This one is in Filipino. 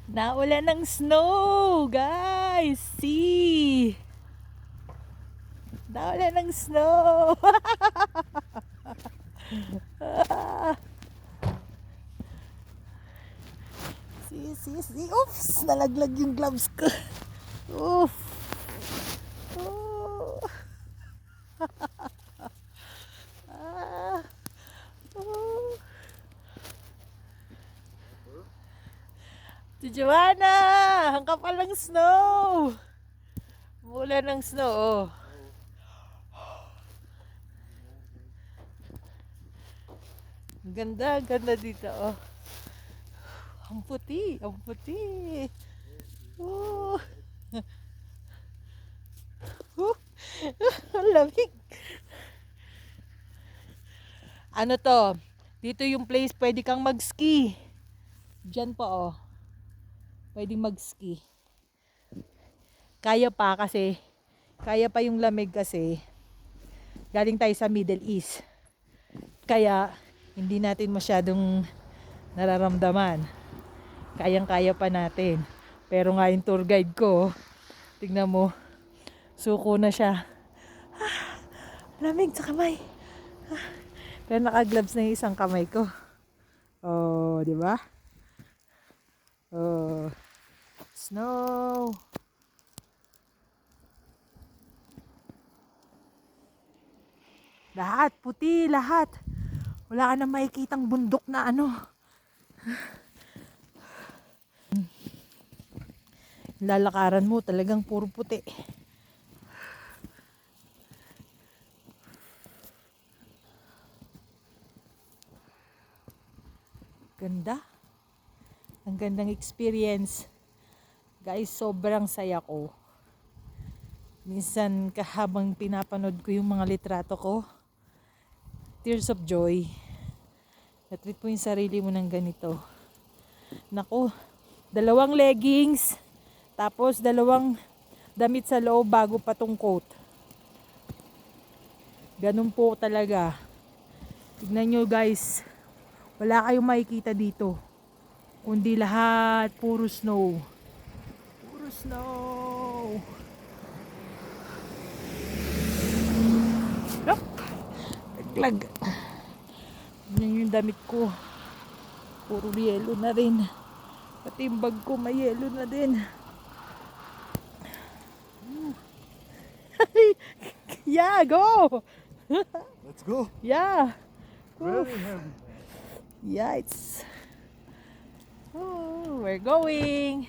Naulan ng snow, guys. See? Naulan ng snow. See. Oops, nalaglag yung gloves ko. Oof. Oh. Ah. Oh. Si Joanna, ang kapal ng snow. Mula ng snow, oh. Ang ganda dito, oh. Ang puti, ang puti. Oh. Ang lamig. Ano to? Dito yung place pwede kang mag-ski. Diyan pa, oh. Pwedeng mag-ski. Kaya pa yung lamig kasi galing tayo sa Middle East. Kaya hindi natin masyadong nararamdaman. Kayang-kaya pa natin. Pero nga yung tour guide ko, tignan mo, suko na siya. Lamig sa kamay. Pero naka-gloves na yung isang kamay ko. Oh, di ba? Oh, snow. Lahat, puti, lahat. Wala ka na makikitang bundok na ano. Lalakaran mo talagang puro puti. Ganda. Ang gandang experience. Guys, sobrang saya ko. Minsan habang pinapanood ko yung mga litrato ko, tears of joy. Na-treat mo yung sarili mo ng ganito. Naku, 2 leggings, tapos 2 damit sa loob bago pa tong coat. Ganun po talaga. Tignan nyo guys, wala kayong makikita dito. Kundi lahat, puro snow. Puro snow. Yup. Naglag. Yan yung damit ko. Puro yelo na rin. Pati yung bag ko may yelo na din. Yeah, go! Let's go. Yeah. Very heavy. Yeah, it's... Oh, we're going.